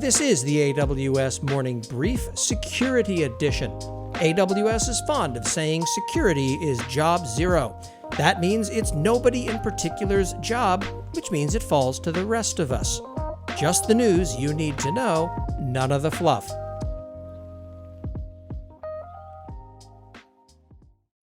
This is the AWS Morning Brief Security Edition. AWS is fond of saying security is job zero. That means it's nobody in particular's job, which means it falls to the rest of us. Just the news you need to know, none of the fluff.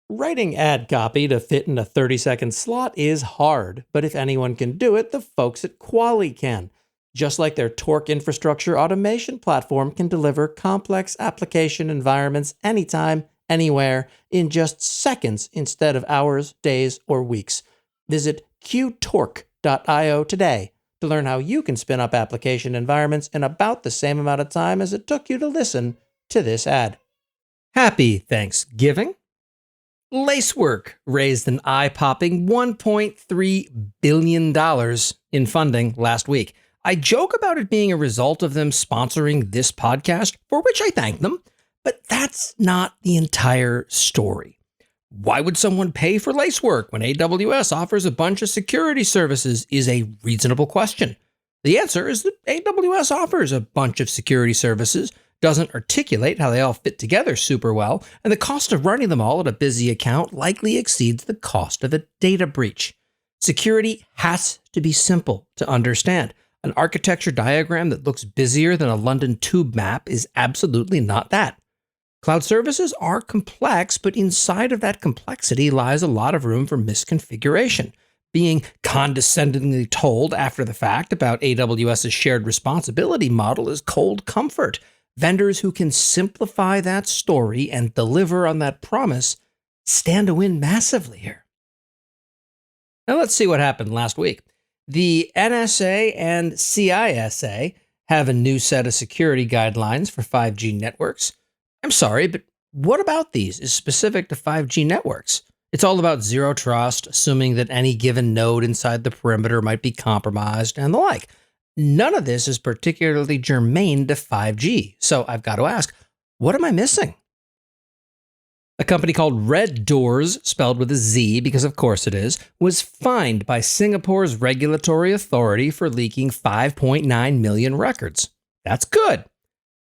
Writing ad copy to fit in a 30-second slot is hard, but if anyone can do it, the folks at Quali can. Just like their Torque infrastructure automation platform can deliver complex application environments anytime, anywhere, in just seconds instead of hours, days, or weeks. Visit qtorque.io today to learn how you can spin up application environments in about the same amount of time as it took you to listen to this ad. Happy Thanksgiving! Lacework raised an eye-popping $1.3 billion in funding last week. I joke about it being a result of them sponsoring this podcast, for which I thank them, but that's not the entire story. Why would someone pay for Lacework when AWS offers a bunch of security services is a reasonable question. The answer is that AWS offers a bunch of security services, doesn't articulate how they all fit together super well, and the cost of running them all at a busy account likely exceeds the cost of a data breach. Security has to be simple to understand. An architecture diagram that looks busier than a London tube map is absolutely not that. Cloud services are complex, but inside of that complexity lies a lot of room for misconfiguration. Being condescendingly told after the fact about AWS's shared responsibility model is cold comfort. Vendors who can simplify that story and deliver on that promise stand to win massively here. Now let's see what happened last week. The NSA and CISA have a new set of security guidelines for 5G networks. I'm sorry, but what about these is specific to 5G networks? It's all about zero trust, assuming that any given node inside the perimeter might be compromised, and the like. None of this is particularly germane to 5G, so I've got to ask, what am I missing? A company called Red Doors, spelled with a Z because of course it is, was fined by Singapore's regulatory authority for leaking 5.9 million records. That's good.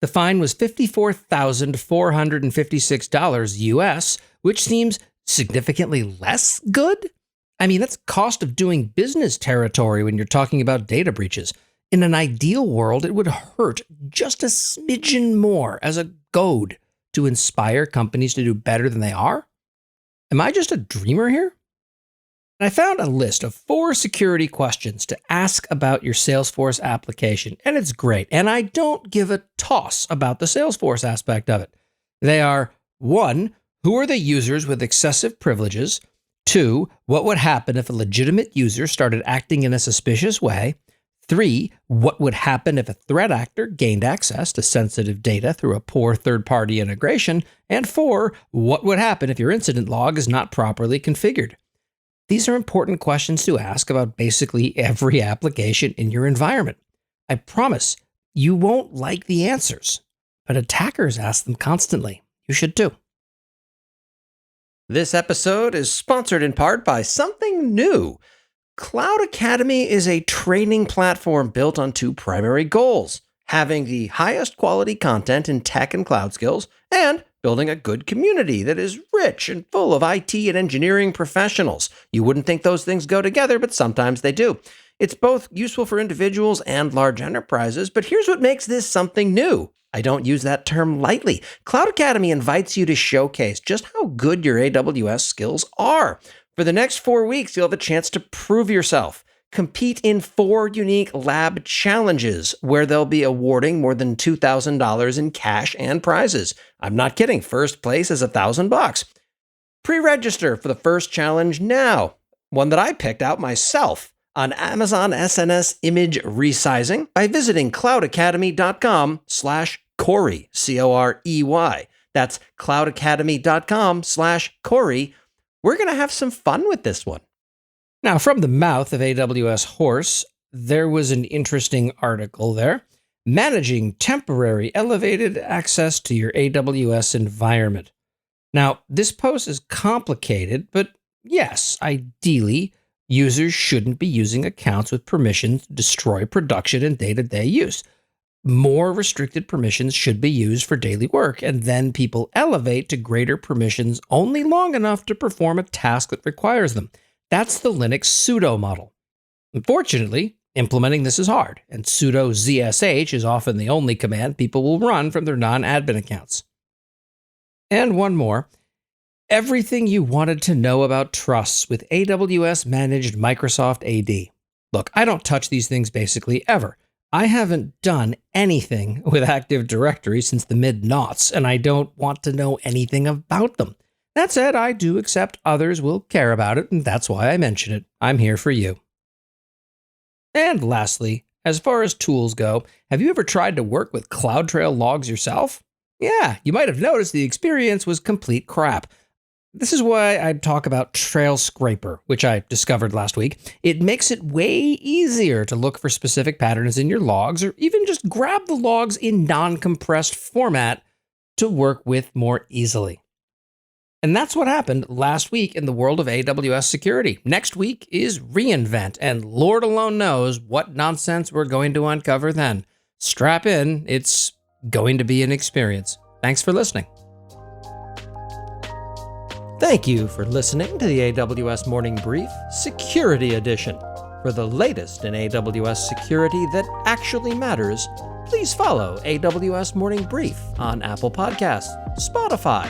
The fine was $54,456 US, which seems significantly less good. I mean, that's cost of doing business territory when you're talking about data breaches. In an ideal world, it would hurt just a smidgen more as a goad to inspire companies to do better than they are? Am I just a dreamer here? I found a list of 4 security questions to ask about your Salesforce application, and it's great. And I don't give a toss about the Salesforce aspect of it. They are 1, who are the users with excessive privileges? 2, what would happen if a legitimate user started acting in a suspicious way? 3, what would happen if a threat actor gained access to sensitive data through a poor third-party integration? And 4, what would happen if your incident log is not properly configured? These are important questions to ask about basically every application in your environment. I promise you won't like the answers, but attackers ask them constantly. You should too. This episode is sponsored in part by something new. Cloud Academy is a training platform built on 2 primary goals: having the highest quality content in tech and cloud skills, and building a good community that is rich and full of IT and engineering professionals. You wouldn't think those things go together, but sometimes they do. It's both useful for individuals and large enterprises, but here's what makes this something new. I don't use that term lightly. Cloud Academy invites you to showcase just how good your AWS skills are. For the next 4 weeks, you'll have a chance to prove yourself. Compete in 4 unique lab challenges where they'll be awarding more than $2,000 in cash and prizes. I'm not kidding. First place is $1,000. Pre-register for the first challenge now. One that I picked out myself on Amazon SNS image resizing by visiting cloudacademy.com/Corey, Corey. That's cloudacademy.com/Corey. We're going to have some fun with this one. Now, from the mouth of AWS Horse, there was an interesting article there. Managing temporary elevated access to your AWS environment. Now, this post is complicated, but yes, ideally, users shouldn't be using accounts with permission to destroy production and day-to-day use. more restricted permissions should be used for daily work, and then people elevate to greater permissions only long enough to perform a task that requires them. That's the Linux sudo model. Unfortunately, implementing this is hard, and sudo zsh is often the only command people will run from their non-admin accounts. And one more. Everything you wanted to know about trusts with AWS managed Microsoft AD. Look, I don't touch these things basically ever. I haven't done anything with Active Directory since the mid-noughts, and I don't want to know anything about them. That said, I do accept others will care about it, and that's why I mention it. I'm here for you. And lastly, as far as tools go, have you ever tried to work with CloudTrail logs yourself? Yeah, you might have noticed the experience was complete crap. This is why I talk about Trail Scraper, which I discovered last week. It makes it way easier to look for specific patterns in your logs, or even just grab the logs in non-compressed format to work with more easily. And that's what happened last week in the world of AWS security. Next week is reInvent, and Lord alone knows what nonsense we're going to uncover then. Strap in, it's going to be an experience. Thanks for listening. Thank you for listening to the AWS Morning Brief Security Edition. For the latest in AWS security that actually matters, please follow AWS Morning Brief on Apple Podcasts, Spotify,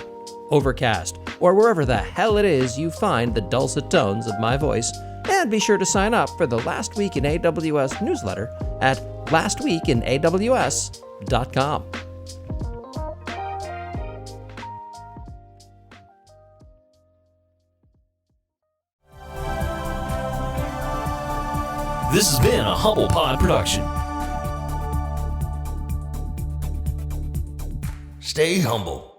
Overcast, or wherever the hell it is you find the dulcet tones of my voice. And be sure to sign up for the Last Week in AWS newsletter at lastweekinaws.com. This has been a Humble Pod production. Stay humble.